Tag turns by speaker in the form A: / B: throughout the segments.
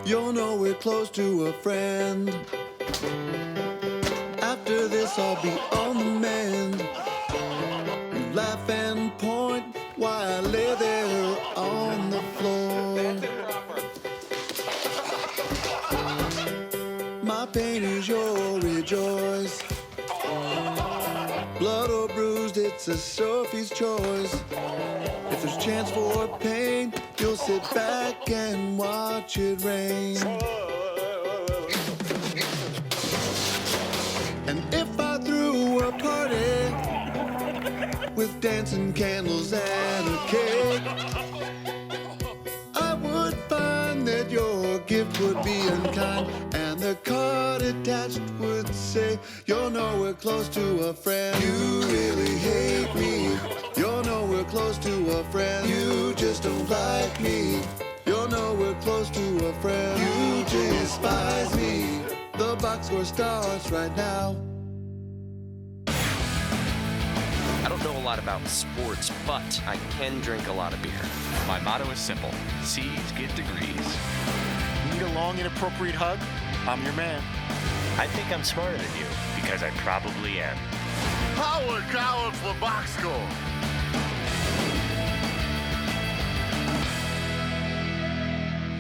A: you'll know we're close to a friend. After this, I'll be on the mend. You laugh and point while I lay there on the floor. My pain is your rejoice. Blood or bruised, it's a Sophie's choice. If there's chance for pain, you'll sit back and watch it rain. And if I threw a party with dancing candles and a cake, I would find that your gift would be unkind, and the card attached would say, you'll know we're close to a friend. You really hate me, you'll know we're close to a friend. You just don't like me, you'll know we're close to a friend. You despise me, the box score starts right now.
B: I don't know a lot about sports, but I can drink a lot of beer.
C: My motto is simple: C's get degrees.
D: Need a long, inappropriate hug? I'm your man.
E: I think I'm smarter than you, because I probably am.
F: Howard Coward for box score.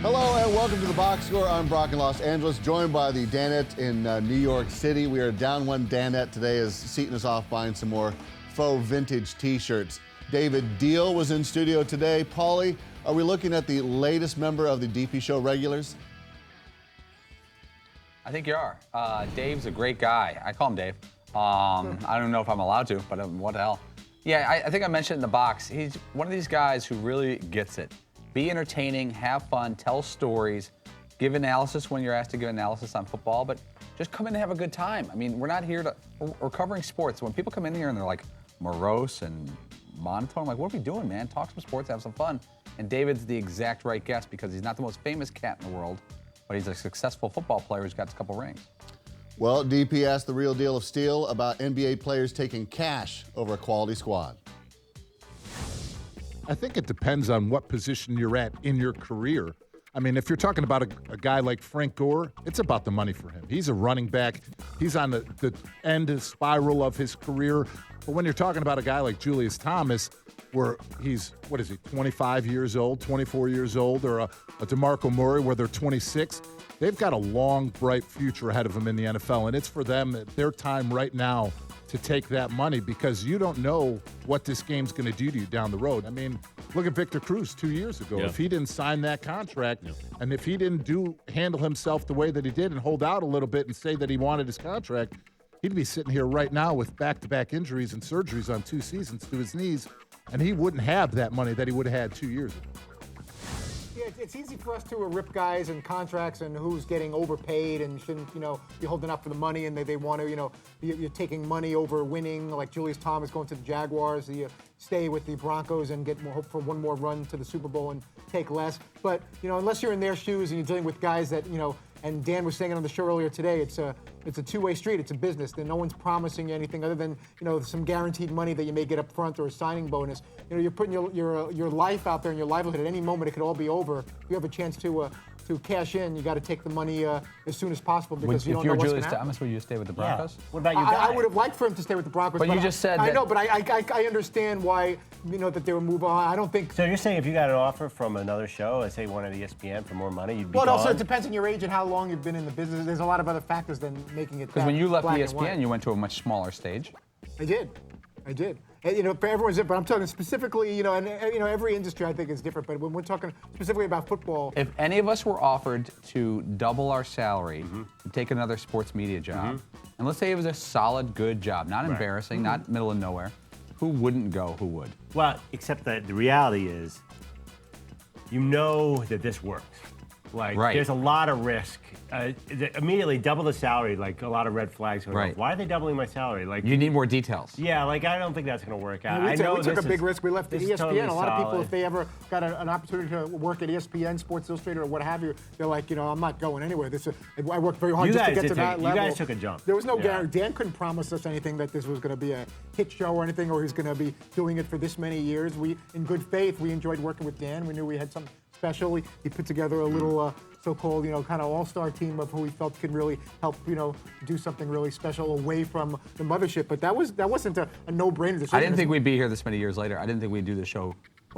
G: Hello and welcome to the Box Score. I'm Brock in Los Angeles, joined by the Danette in New York City. We are down one Danette today as seating us off buying some more faux vintage t-shirts. David Diehl was in studio today. Paulie, are we looking at the latest member of the DP Show regulars?
H: I think you are. Dave's a great guy. I call him Dave. I don't know if I'm allowed to, but what the hell. Yeah, I think I mentioned in the box, he's one of these guys who really gets it. Be entertaining, have fun, tell stories, give analysis when you're asked to give analysis on football, but just come in and have a good time. I mean, we're not here to, we're covering sports. When people come in here and they're like morose and monotone, I'm like, what are we doing, man? Talk some sports, have some fun. And David's the exact right guest because he's not the most famous cat in the world, but he's a successful football player who's got a couple rings.
G: Well, DP asked the real deal of Steel about NBA players taking cash over a quality squad.
I: I think it depends on what position you're at in your career. I mean, if you're talking about a guy like Frank Gore, it's about the money for him. He's a running back. He's on the end spiral of his career. But when you're talking about a guy like Julius Thomas, where he's, 25 years old, 24 years old, or a DeMarco Murray where they're 26, they've got a long, bright future ahead of them in the NFL. And it's for them at their time right now to take that money because you don't know what this game's going to do to you down the road. I mean, look at Victor Cruz 2 years ago. Yeah. If he didn't sign that contract and if he didn't handle himself the way that he did and hold out a little bit and say that he wanted his contract, he'd be sitting here right now with back-to-back injuries and surgeries on 2 seasons to his knees, and he wouldn't have that money that he would have had 2 years ago.
J: Yeah, it's easy for us to rip guys and contracts and who's getting overpaid and shouldn't, be holding up for the money and they want to, you're taking money over winning, like Julius Thomas going to the Jaguars. You stay with the Broncos and get more hope for one more run to the Super Bowl and take less. But, unless you're in their shoes and you're dealing with guys that, and Dan was saying it on the show earlier today, it's a two-way street. It's a business. Then no one's promising you anything other than, some guaranteed money that you may get up front or a signing bonus. You're putting your life out there and your livelihood. At any moment, it could all be over. If you have a chance to cash in, you got to take the money as soon as possible because you don't know what's going to happen. If you're Julius Thomas,
H: would you stay with the Broncos?
E: Yeah. What about your guy?
J: I would have liked for him to stay with the Broncos.
H: But you just said
J: I know, but I understand why, that they would move on. I don't think...
E: So you're saying if you got an offer from another show, let's say one at ESPN for more money, you'd be
J: Well,
E: gone?
J: also it depends on your age and how long you've been in the business. There's a lot of other factors than making it.
H: Because when you left ESPN, you went to a much smaller stage.
J: I did. And, for everyone's different. But I'm talking specifically, and every industry I think is different. But when we're talking specifically about football,
H: if any of us were offered to double our salary to take another sports media job, and let's say it was a solid, good job, not embarrassing, not middle of nowhere, who wouldn't go? Who would?
E: Well, except that the reality is, that this works. There's a lot of risk. Immediately double the salary, like a lot of red flags going off. Why are they doubling my salary?
H: You need more details.
E: Yeah, I don't think that's going to work out.
J: We took a big risk. We left ESPN.
E: Totally
J: a lot of people,
E: solid.
J: if they ever got an opportunity to work at ESPN, Sports Illustrated, or what have you, they're like, I'm not going anywhere. I worked very hard just to get to that level.
E: You guys took a jump.
J: There was no guarantee. Dan couldn't promise us anything that this was going to be a hit show or anything, or he's going to be doing it for this many years. We, in good faith, we enjoyed working with Dan. We knew we had something special. He put together a little so-called, kind of all-star team of who he felt could really help, do something really special away from the mothership. But that wasn't a no-brainer decision.
H: I didn't think we'd be here this many years later. I didn't think we'd do the show,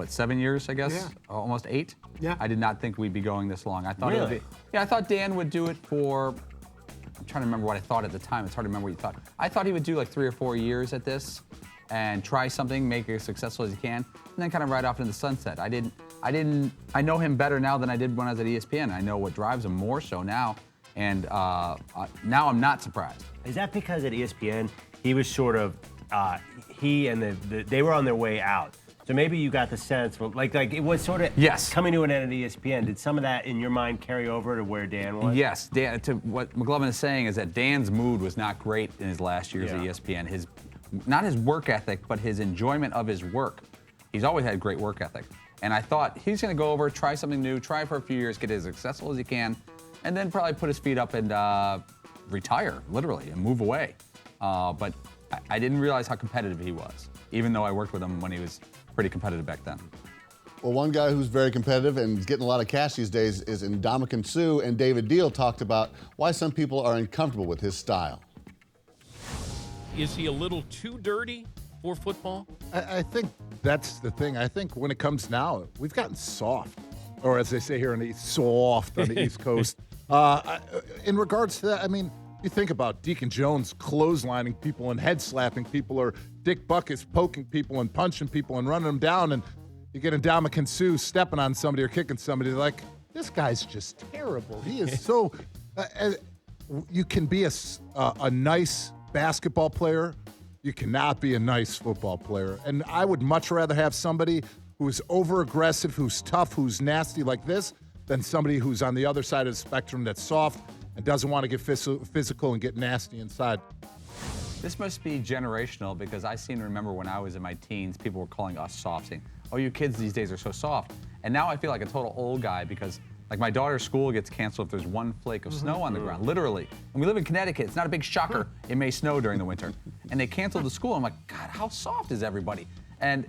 H: 7 years, I guess?
J: Yeah.
H: Almost 8?
J: Yeah.
H: I did not think we'd be going this long. I thought it would
E: Really?
H: be. Yeah, I thought Dan would do it for. I'm trying to remember what I thought at the time. It's hard to remember what you thought. I thought he would do like 3 or 4 years at this and try something, make it as successful as he can, and then kind of ride off into the sunset. I know him better now than I did when I was at ESPN. I know what drives him more so now, and now I'm not surprised.
E: Is that because at ESPN he was sort of he and they were on their way out? So maybe you got the sense, like it was sort of coming to an end at ESPN. Did some of that in your mind carry over to where Dan was?
H: Yes, Dan. To what McLovin is saying is that Dan's mood was not great in his last years at ESPN. Not his work ethic, but his enjoyment of his work. He's always had great work ethic. And I thought he's going to go over, try something new, try for a few years, get as successful as he can, and then probably put his feet up and retire, literally, and move away. But I didn't realize how competitive he was, even though I worked with him when he was pretty competitive back then.
G: Well, one guy who's very competitive and is getting a lot of cash these days is Ndamukong Suh, and David Diehl talked about why some people are uncomfortable with his style.
K: Is he a little too dirty for football?
I: I think that's the thing. I think when it comes now, we've gotten soft, or as they say here in the soft on the East Coast. In regards to that, I mean, you think about Deacon Jones clotheslining people and head slapping people, or Dick Buckus poking people and punching people and running them down, and you get Ndamukong Suh stepping on somebody or kicking somebody. They're like, this guy's just terrible. He is so. You can be a nice basketball player. You cannot be a nice football player. And I would much rather have somebody who's over-aggressive, who's tough, who's nasty like this, than somebody who's on the other side of the spectrum that's soft and doesn't want to get physical and get nasty inside.
H: This must be generational, because I seem to remember when I was in my teens, people were calling us soft, saying, oh, you kids these days are so soft. And now I feel like a total old guy, because like my daughter's school gets canceled if there's one flake of snow on the ground, literally. And we live in Connecticut. It's not a big shocker. It may snow during the winter. And they canceled the school. I'm like, God, how soft is everybody? And,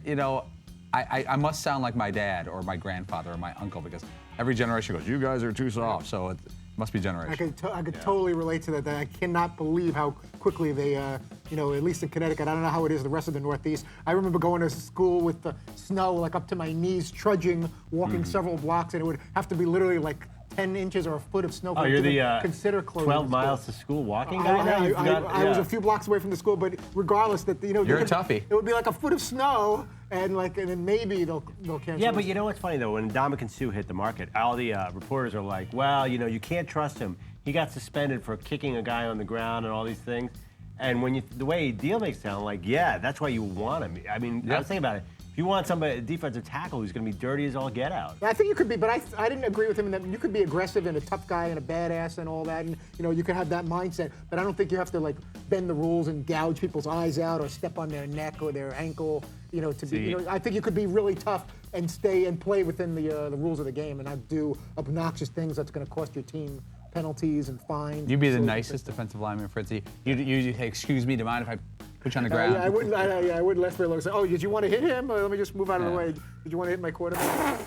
H: I must sound like my dad or my grandfather or my uncle, because every generation goes, you guys are too soft. So it must be generational.
J: I could totally relate to that. I cannot believe how quickly they, at least in Connecticut, I don't know how it is the rest of the Northeast. I remember going to school with the snow like up to my knees, trudging, walking several blocks, and it would have to be literally like 10 inches or a foot of snow.
E: Oh, you're the
J: consider closing
E: 12 miles to school walking guy now?
J: I was a few blocks away from the school, but regardless, that
H: you're a toughie.
J: It would be like a foot of snow, and then maybe they'll cancel.
E: Yeah, but you know what's funny though? When Ndamukong Suh hit the market, all the reporters are like, well, you can't trust him. He got suspended for kicking a guy on the ground and all these things. And when the way Diehl makes it sound like, yeah, that's why you want him. I mean, I was thinking about it. If you want somebody, a defensive tackle who's going to be dirty as all get out.
J: I think you could be, but I didn't agree with him in that you could be aggressive and a tough guy and a badass and all that, and you can have that mindset. But I don't think you have to bend the rules and gouge people's eyes out or step on their neck or their ankle. To be. I think you could be really tough and stay and play within the rules of the game and not do obnoxious things that's going to cost your team penalties and fines.
H: You'd be the nicest defensive lineman, Fritzy. You'd say, excuse me, do you mind if I put you on the ground?
J: I wouldn't. I wouldn't let very long. Say, oh, did you want to hit him? Let me just move out of the way. Did you want to hit my quarterback?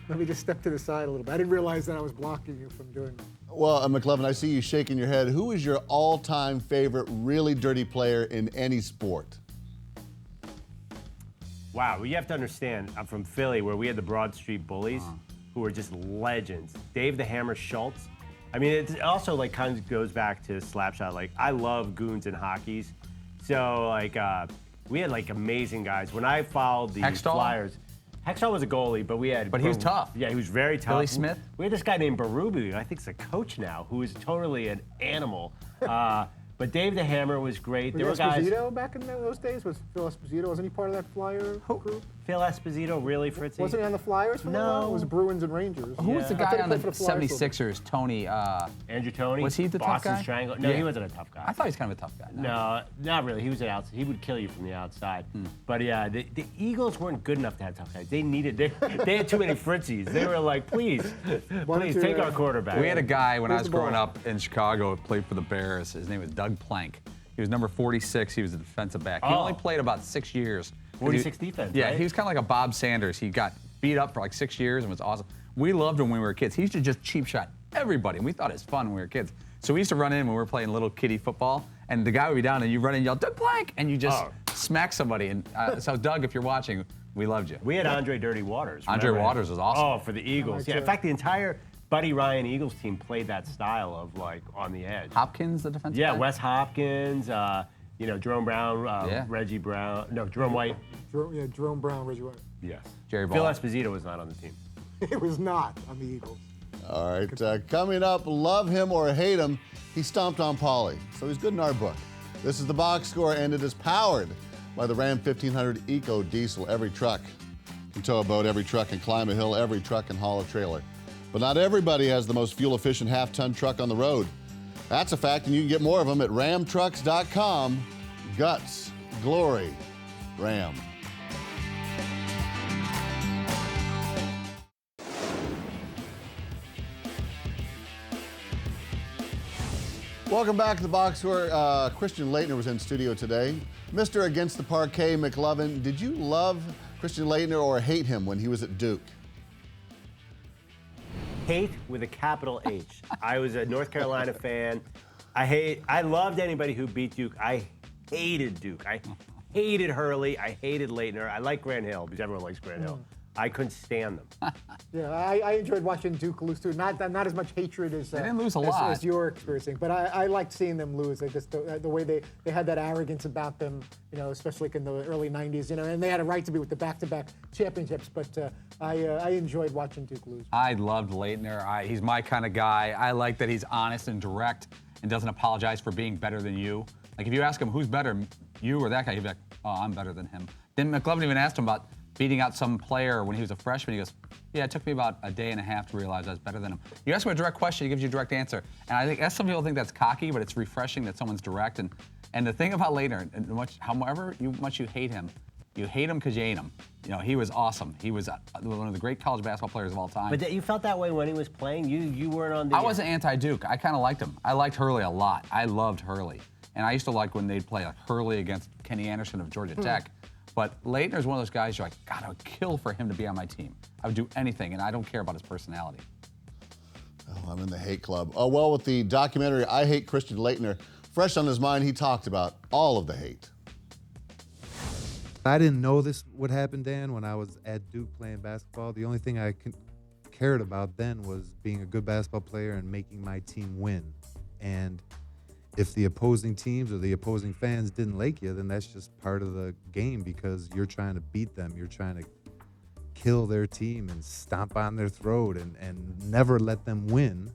J: Let me just step to the side a little bit. I didn't realize that I was blocking you from doing that.
G: Well, McLovin, I see you shaking your head. Who is your all-time favorite really dirty player in any sport?
E: Wow, well, you have to understand, I'm from Philly, where we had the Broad Street Bullies, who were just legends. Dave the Hammer Schultz. I mean, it also kind of goes back to Slapshot. I love goons and hockeys. So we had amazing guys. When I followed the
H: Hextall?
E: Flyers, Hextall was a goalie, but we had.
H: But he was tough.
E: Yeah, he was very tough.
H: Billy Smith.
E: We had this guy named Berube, I think is a coach now, who is totally an animal. But Dave the Hammer was great.
J: There were guys. Esposito back in those days? Was Phil Esposito? Wasn't he part of that Flyer group?
E: Phil Esposito, really, Fritzy?
J: Wasn't he on the Flyers for a while? It was Bruins and Rangers.
H: Who was the guy on the 76ers? Tony.
E: Andrew Tony.
H: Was he the tough guy?
E: Strangler. No, he wasn't a tough guy.
H: I thought he was kind of a tough guy.
E: No, not really. He was an outside. He would kill you from the outside. But yeah, the Eagles weren't good enough to have tough guys. They had too many Fritzies. They were like, please take our quarterback.
H: We had a guy when I was growing up in Chicago who played for the Bears. His name was Doug Plank. He was number 46. He was a defensive back. He only played about 6 years.
E: 46 defense,
H: Yeah,
E: right?
H: he was kind of like a Bob Sanders. He got beat up for 6 years and was awesome. We loved him when we were kids. He used to just cheap shot everybody. And we thought it was fun when we were kids. So we used to run in when we were playing little kiddie football, and the guy would be down, and you run in and yell, Doug Blank, and you just smack somebody. And so, Doug, if you're watching, we loved you.
E: We had Andre Dirty Waters.
H: Andre Waters was awesome.
E: Oh, for the Eagles. Yeah, in fact, the entire Buddy Ryan Eagles team played that style of, like, on the edge.
H: Hopkins, the defensive
E: Yeah,
H: guy?
E: Wes Hopkins, Jerome Brown,
H: Yeah.
E: Reggie Brown. No, Jerome White.
J: Jerome Brown, Reggie White.
E: Yes.
H: Jerry
E: Phil
H: Ball.
E: Esposito was not on the team.
J: It was not on the Eagles.
G: All right, coming up, love him or hate him, he stomped on Paulie, so he's good in our book. This is the box score, and it is powered by the Ram 1500 Eco Diesel. Every truck can tow a boat, every truck can climb a hill, every truck can haul a trailer. But not everybody has the most fuel-efficient half-ton truck on the road. That's a fact, and you can get more of them at ramtrucks.com. Guts, glory, Ram. Welcome back to the box score. Christian Laettner was in studio today. Mr. Against the Parquet McLovin, did you love Christian Laettner or hate him when he was at Duke?
E: Hate with a capital H. I was a North Carolina fan. I loved anybody who beat Duke. I hated Duke. I hated Hurley. I hated Laettner. I like Grant Hill because everyone likes Grant Hill. I couldn't stand them.
J: Yeah, I enjoyed watching Duke lose too. Not as much hatred as
H: they didn't lose a lot
J: as you're experiencing, but I liked seeing them lose. Like just the way they had that arrogance about them, especially in the early '90s. And they had a right to be with the back-to-back championships. But I enjoyed watching Duke lose.
H: I loved Laettner. He's my kind of guy. I like that he's honest and direct and doesn't apologize for being better than you. Like if you ask him who's better, you or that guy, he'd be like, oh, I'm better than him. Then McLovin even asked him about beating out some player when he was a freshman. He goes, yeah, it took me about a day and a half to realize I was better than him. You ask him a direct question, he gives you a direct answer. And I think some people think that's cocky, but it's refreshing that someone's direct. And the thing about Laettner, however much you hate him because you ain't him. He was awesome. He was one of the great college basketball players of all time.
E: But you felt that way when he was playing? You weren't on the...
H: I wasn't anti-Duke. I kind of liked him. I liked Hurley a lot. I loved Hurley. And I used to like when they'd play like Hurley against Kenny Anderson of Georgia Tech. But Laettner's one of those guys you're like, God, I would kill for him to be on my team. I would do anything, and I don't care about his personality.
G: Oh, I'm in the hate club. Oh, well, with the documentary I Hate Christian Laettner fresh on his mind, he talked about all of the hate.
L: I didn't know this would happen, Dan, when I was at Duke playing basketball. The only thing I cared about then was being a good basketball player and making my team win. And if the opposing teams or the opposing fans didn't like you, then that's just part of the game because you're trying to beat them. You're trying to kill their team and stomp on their throat and never let them win.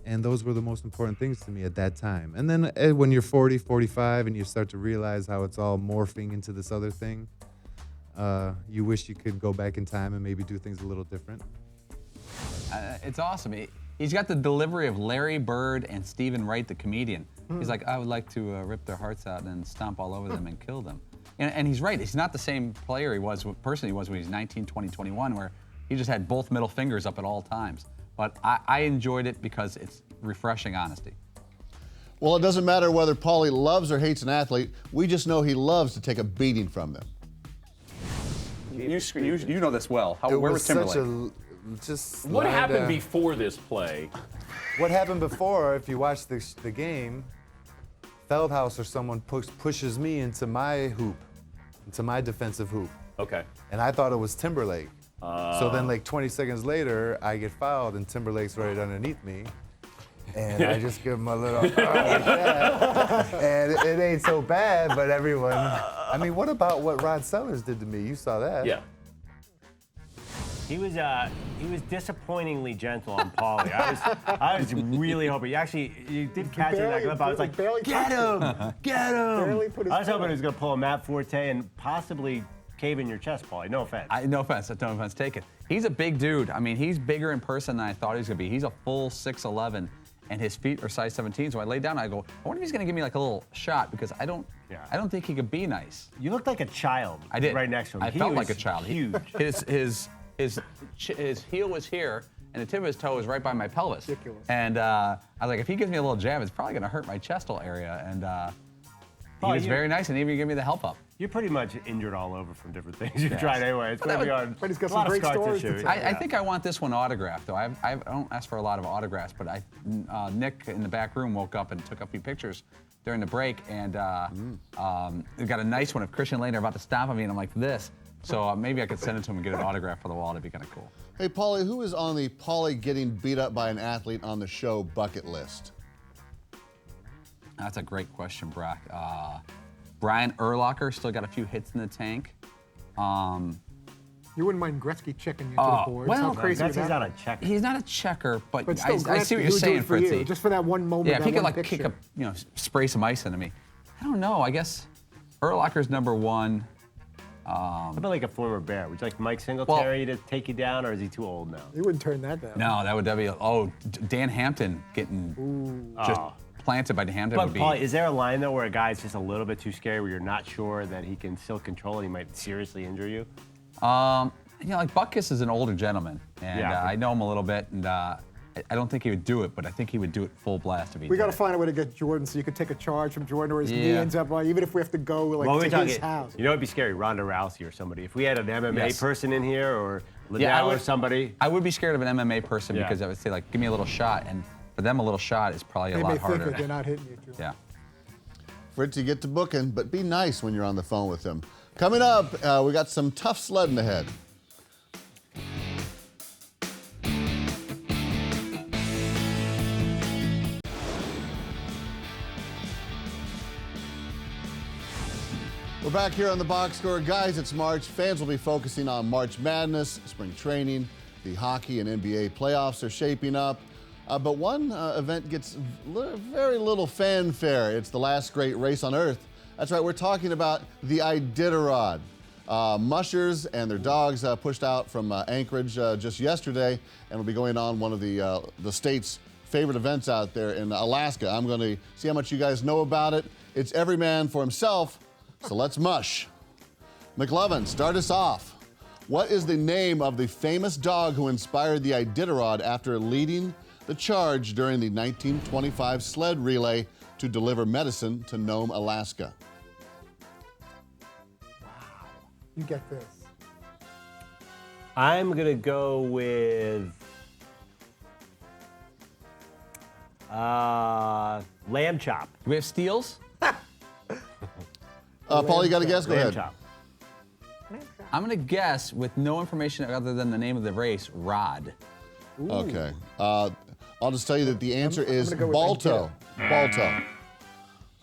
L: And those were the most important things to me at that time. And then when you're 40, 45, and you start to realize how it's all morphing into this other thing, you wish you could go back in time and maybe do things a little different.
H: It's awesome. He's got the delivery of Larry Bird and Stephen Wright, the comedian. He's like, I would like to rip their hearts out and stomp all over them and kill them. And he's right. He's not the same player he was when he was 19, 20, 21, where he just had both middle fingers up at all times. But I enjoyed it because it's refreshing honesty.
G: Well, it doesn't matter whether Paulie loves or hates an athlete. We just know he loves to take a beating from them.
H: You know this well. Where was Timberlake?
K: What happened before this play?
L: What happened before, if you watch the game, Feldhaus or someone pushes me into my hoop, into my defensive hoop.
K: Okay.
L: And I thought it was Timberlake. So then like 20 seconds later, I get fouled and Timberlake's right underneath me. And I just give him a little, like that. And it ain't so bad, but everyone, I mean, what about what Rod Sellers did to me? You saw that.
K: Yeah.
E: He was disappointingly gentle on Paulie. I was really hoping. You did catch it in that clip. I was like, get him!
J: Barely put his
E: I was hoping he was going to pull a Matt Forte and possibly cave in your chest, Paulie. No offense.
H: No offense taken. He's a big dude. I mean, he's bigger in person than I thought he was going to be. He's a full 6'11", and his feet are size 17. So I lay down and I go, I wonder if he's going to give me like a little shot because I don't think he could be nice.
E: You looked like a child.
H: I did.
E: Right next to him.
H: I felt like a child.
E: Huge.
H: His heel was here, and the tip of his toe was right by my pelvis.
J: Ridiculous.
H: And I was like, if he gives me a little jab, it's probably going to hurt my chestal area. And He was very nice and even gave me the help up.
E: You're pretty much injured all over from different things you've
H: Yes.
E: tried anyway. It's going to be on
J: But he's got
E: a lot
J: some
E: of
J: great
E: scar
J: stories to
E: tissue.
J: tell.
H: I think I want this one autographed, though. I don't ask for a lot of autographs, but Nick in the back room woke up and took a few pictures during the break, and we got a nice one of Christian Laettner about to stomp on me, and I'm like this. So maybe I could send it to him and get an autograph for the wall. That'd be kind of cool.
G: Hey, Paulie, who is on the Paulie getting beat up by an athlete on the show bucket list?
H: That's a great question, Brock. Brian Urlacher still got a few hits in the tank.
J: You wouldn't mind Gretzky checking you to the board.
H: well,
J: How crazy is
E: Gretzky's
J: that?
E: not a checker.
H: He's not a checker, but
J: Still,
H: I see what you're saying,
J: for you,
H: Fritzy.
J: just for that one moment.
H: Yeah, if
J: that
H: he could
J: one
H: like
J: picture.
H: kick spray some ice into me. I don't know. I guess Urlacher's number one.
E: How about like a former Bear? Would you like Mike Singletary to take you down, or is he too old now?
J: You wouldn't turn that down.
H: No, that would be Dan Hampton getting just planted by Hampton
E: But
H: would be.
E: Paul, is there a line though where a guy's just a little bit too scary, where you're not sure that he can still control and he might seriously injure you?
H: Like Butkus is an older gentleman, and
E: Yeah.
H: I know him a little bit, and I don't think he would do it, but I think he would do it full blast if he
J: We
H: did
J: got to
H: it.
J: find a way to get Jordan so you could take a charge from Jordan where his knee
H: Yeah.
J: ends up on, even if we have to go like
E: Well, we're
J: to his
E: talking.
J: house.
E: You know, it'd be scary, Ronda Rousey or somebody. If we had an MMA
H: Yes.
E: person in here, or Liddell
H: Yeah, I
E: or
H: would-
E: somebody.
H: I would be scared of an MMA person
E: Yeah.
H: because I would say, like, give me a little shot, and for them, a little shot is probably a
J: They
H: lot
J: may
H: harder.
J: think that they're not hitting you too.
H: Yeah.
G: Fritzy, get to booking, but be nice when you're on the phone with him. Coming up, we got some tough sledding ahead. We're back here on the box score. Guys, it's March. Fans will be focusing on March Madness, spring training, the hockey and NBA playoffs are shaping up. But one event gets very little fanfare. It's the last great race on Earth. That's right, we're talking about the Iditarod. Mushers and their dogs pushed out from Anchorage just yesterday and will be going on one of the state's favorite events out there in Alaska. I'm going to see how much you guys know about it. It's every man for himself, so let's mush. McLovin, start us off. What is the name of the famous dog who inspired the Iditarod after leading the charge during the 1925 sled relay to deliver medicine to Nome, Alaska?
J: You get this.
E: I'm gonna go with lamb chop.
H: Do we have steals?
G: Paul, you got a guess? Go
E: Lamb
G: ahead.
E: chop.
H: I'm going to guess, with no information other than the name of the race, Rod.
G: Okay. I'll just tell you that the answer is
J: gonna go with
G: Balto. Balto.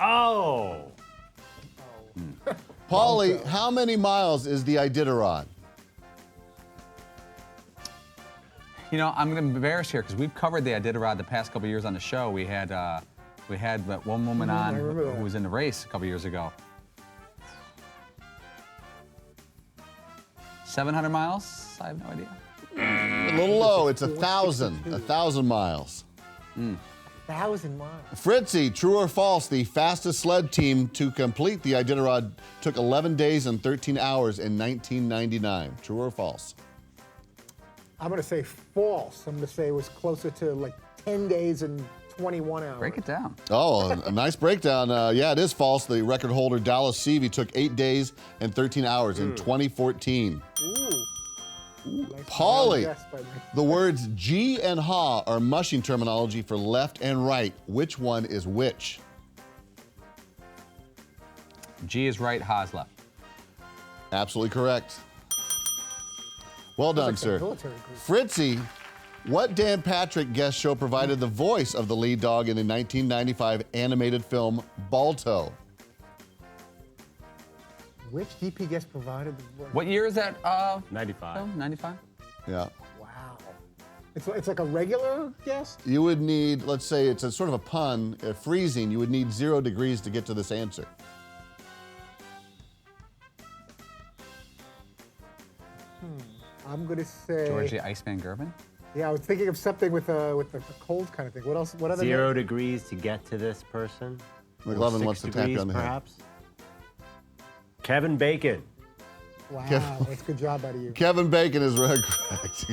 E: Oh.
G: Paulie, how many miles is the Iditarod?
H: You know, I'm going to embarrass here because we've covered the Iditarod the past couple years on the show. We had that one woman on
J: remember that.
H: who was in the race a couple years ago. 700 miles? I have no idea.
G: A little low. It's 1,000. 1,000 miles.
J: 1,000 miles.
G: Fritzy, true or false, the fastest sled team to complete the Iditarod took 11 days and 13 hours in 1999. True or false?
J: I'm going to say false. I'm going to say it was closer to like 10 days and 21 hours.
H: Break it down.
G: Oh, a nice breakdown. Yeah, it is false. The record holder, Dallas Seavey, took 8 days and 13 hours in 2014.
J: Nice
G: Paulie,
J: guess by me.
G: the words G and ha are mushing terminology for left and right. Which one is which?
H: G is right, Ha is left.
G: Absolutely correct. Well done,
J: like some
G: sir.
J: military group.
G: Fritzy, what Dan Patrick guest show provided the voice of the lead dog in the 1995 animated film Balto?
J: Which DP guest provided the voice?
H: What year is that?
E: 95.
H: Film? 95?
G: Yeah.
J: Wow. It's like a regular guess?
G: You would need, let's say it's a sort of a pun, freezing, you would need 0 degrees to get to this answer.
J: I'm going to say...
H: George the Iceman Gervin?
J: Yeah, I was thinking of something with the cold kind of thing. What else? What other
E: 0
J: name?
E: degrees to get to this person.
G: McLovin
E: Or
G: wants
E: 6
G: to tap you
E: degrees,
G: on the head.
E: perhaps. Kevin Bacon.
J: Wow,
G: Kev-
J: that's a good job out of you.
G: Kevin Bacon is correct.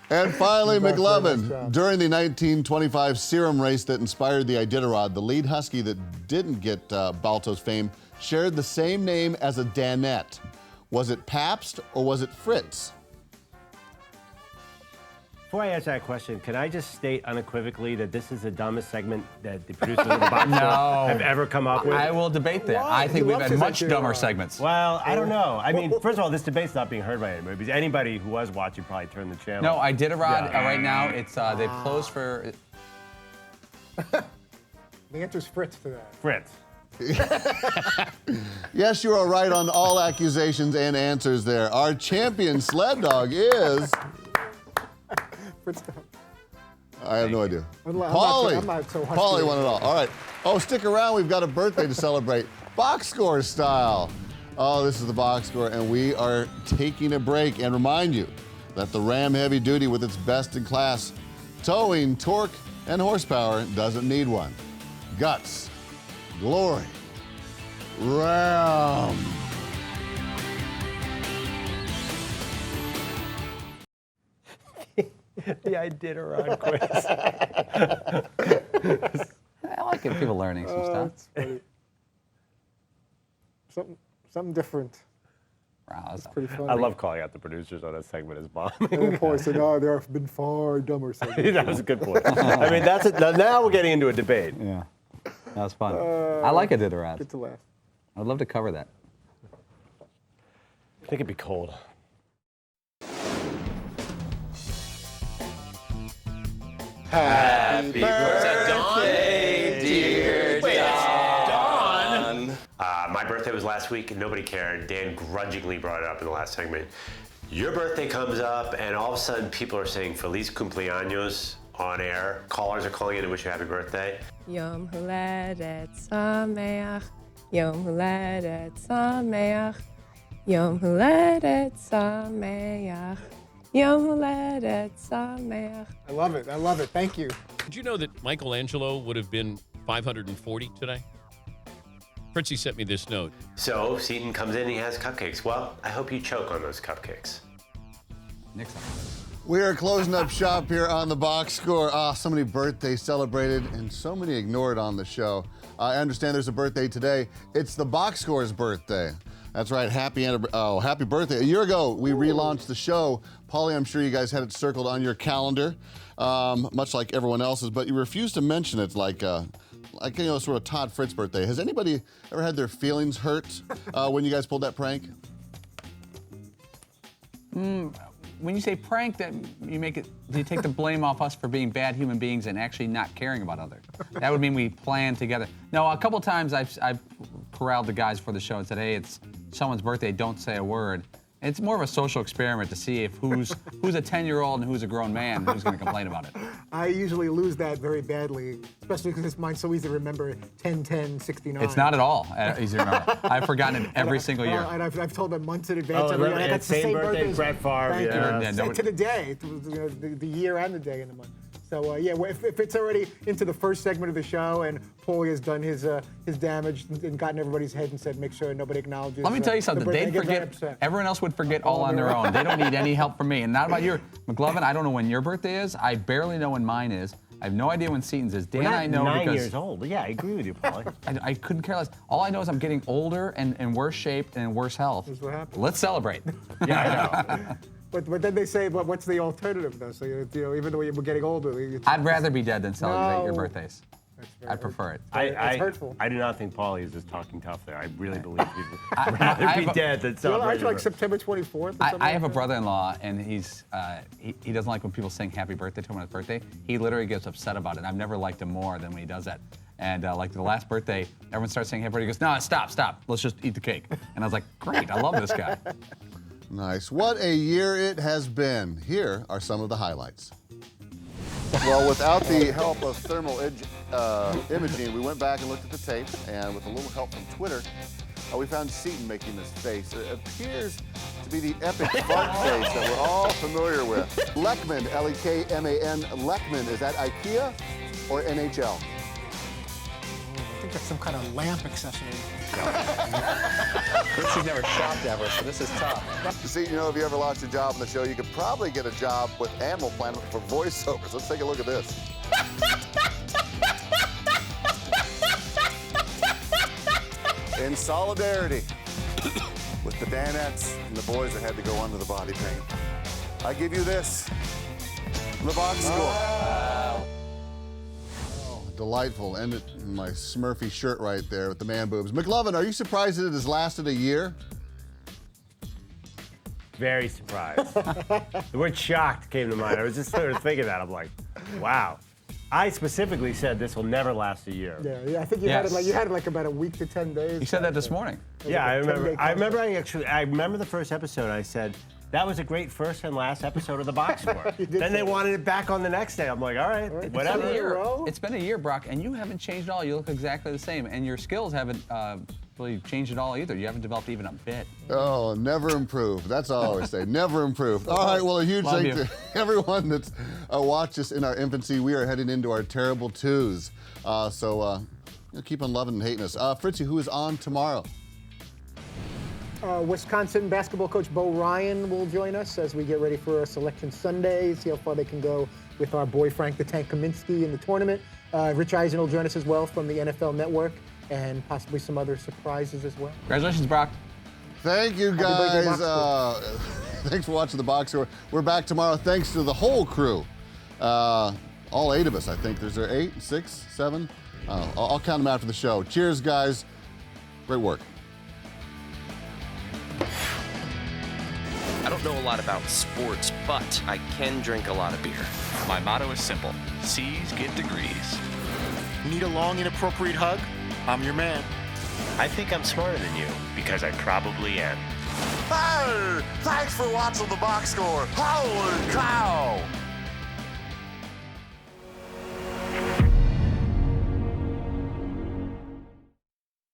G: And finally,
J: Nice
G: McLovin.
J: job.
G: During the 1925 Serum race that inspired the Iditarod, the lead husky that didn't get Balto's fame shared the same name as a Danette. Was it Pabst or was it Fritz?
E: Before I answer that question, can I just state unequivocally that this is the dumbest segment that the producers of the box score have ever come up with?
H: I will debate that.
J: Why?
H: I think
J: He
H: we've
J: loves
H: had
J: his
H: much
J: Iditarod.
H: dumber segments.
E: Well, I don't know. I mean, first of all, this debate's not being heard by anybody because anybody who was watching probably turned the channel.
H: No, Iditarod
E: Yeah.
H: right now, it's they've closed for.
J: The answer's Fritz to that.
E: Fritz.
G: Yes, you are right on all accusations and answers there. Our champion sled dog is...
J: Fritz.
G: I have no idea.
J: I'm not so husky.
G: Paulie won it all. All right. Oh, stick around. We've got a birthday to celebrate. Box score style. Oh, this is the box score, and we are taking a break. And remind you that the Ram Heavy Duty with its best-in-class towing, torque, and horsepower doesn't need one. Guts. Glory. Ram.
E: The Iditarod quiz.
H: I like it. People learning some stuff.
J: That's funny. Something different.
H: Wow, that's
J: Pretty funny.
E: I love calling out the producers on that segment as bombing.
J: And Paul said, "Oh, there have been far dumber segments."
E: That was a good point. I mean, that's it. Now we're getting into a debate.
H: Yeah, that's fun. I like Iditarod.
J: Get to laugh.
H: I'd love to cover that.
E: I think it'd be cold.
B: Happy birthday, dear Don. My birthday was last week and nobody cared. Dan grudgingly brought it up in the last segment. Your birthday comes up and all of a sudden people are saying Feliz cumpleaños on air. Callers are calling in to wish you happy birthday.
M: Yom Huledet Sameach, Yom Huledet Sameach, Yom Huledet Sameach, Yom Huledet Sameach.
J: I love it. I love it. Thank you.
K: Did you know that Michelangelo would have been 540 today? Fritzy sent me this note.
B: So Seaton comes in and he has cupcakes. Well, I hope you choke on those cupcakes.
H: Nixon.
G: We are closing up shop here on the box score. So many birthdays celebrated and so many ignored on the show. I understand there's a birthday today. It's the box score's birthday. That's right, happy birthday. A year ago, we relaunched the show. Paulie, I'm sure you guys had it circled on your calendar, much like everyone else's, but you refused to mention it like sort of Todd Fritz birthday. Has anybody ever had their feelings hurt when you guys pulled that prank?
H: When you say prank, that you take the blame off us for being bad human beings and actually not caring about others. That would mean we planned together. No, a couple times I've corralled the guys for the show and said, hey, it's someone's birthday, don't say a word. It's more of a social experiment to see if who's a 10-year-old and who's a grown man and who's going to complain about it.
J: I usually lose that very badly, especially because mine's so easy to remember 10-10-69.
H: It's not at all easy to remember. I've forgotten it every single year.
J: And I've told them months in advance.
E: Oh,
J: every year.
E: and
J: That's the
E: same birthday as Brett Favre.
J: Thank
E: Yeah.
J: you. To the day, the year and the day in the month. So yeah, if it's already into the first segment of the show and Paulie has done his damage and gotten everybody's head and said, make sure nobody acknowledges.
H: Let me tell you something. They'd forget. Everyone else would forget all on their own. They don't need any help from me. And not about your McLovin. I don't know when your birthday is. I barely know when mine is. I have no idea when Seaton's is. Dan, I know
E: 9
H: because
E: years old. Yeah, I agree with you, Paulie.
H: I couldn't care less. All I know is I'm getting older and in worse shape and in worse health.
J: That's what happened.
H: Let's celebrate.
E: Yeah, I know.
J: But then they say, but what's the alternative though? So even though we're getting older,
H: I'd rather be dead than celebrate your birthdays. I prefer it.
J: It's hurtful.
E: I do not think Paulie is just talking tough there. I really believe he'd rather be dead than celebrate.
J: Aren't you like September 24th?
H: I have a brother-in-law, and he doesn't like when people sing happy birthday to him on his birthday. He literally gets upset about it. And I've never liked him more than when he does that. And like the last birthday, everyone starts saying happy birthday. He goes, no, stop. Let's just eat the cake. And I was like, great, I love this guy.
G: Nice. What a year it has been. Here are some of the highlights. Well, without the help of thermal imaging, we went back and looked at the tape, and with a little help from Twitter, we found Seaton making this face. It appears to be the epic fart face that we're all familiar with. Leckman, L-E-K-M-A-N, Leckman, is that IKEA or NHL?
J: I think that's some kind of lamp accessory.
H: Richie's never shopped ever, so this is tough.
G: See, you know, if you ever lost your job on the show, you could probably get a job with Animal Planet for voiceovers. Let's take a look at this. In solidarity with the Danettes and the boys that had to go under the body paint, I give you this, the box score. Delightful. End it in my Smurfy shirt right there with the man boobs. McLovin, are you surprised that it has lasted a year?
E: Very surprised. The word shocked came to mind. I was just sort of thinking that. I'm like, wow. I specifically said this will never last a year.
J: Yeah, I think you had it like about a week to 10 days.
H: You said that this morning.
E: Yeah, I remember. I remember the first episode. I said that was a great first and last episode of the box score. Then they wanted it back on the next day. I'm like, all right, whatever.
H: It's been a year, Brock, and you haven't changed at all. You look exactly the same, and your skills haven't really changed at all either. You haven't developed even a bit.
G: Oh, never improved. That's all I always say. Never improved. All right, well, a huge thank you to everyone that's watched us in our infancy. We are heading into our terrible twos. So keep on loving and hating us. Fritzy, who is on tomorrow?
J: Wisconsin basketball coach Bo Ryan will join us as we get ready for our Selection Sunday, see how far they can go with our boy Frank the Tank Kaminsky in the tournament. Rich Eisen will join us as well from the NFL Network, and possibly some other surprises as well.
H: Congratulations, Brock.
G: Thank you, guys. Thanks for watching the box score. We're back tomorrow. Thanks to the whole crew. All 8 of us, I think. There's 8, 6, 7. I'll count them after the show. Cheers, guys. Great work.
N: I don't know a lot about sports, but I can drink a lot of beer.
C: My motto is simple. C's get degrees.
D: Need a long, inappropriate hug? I'm your man.
B: I think I'm smarter than you, because I probably am.
F: Hey, thanks for watching the box score. Holy cow!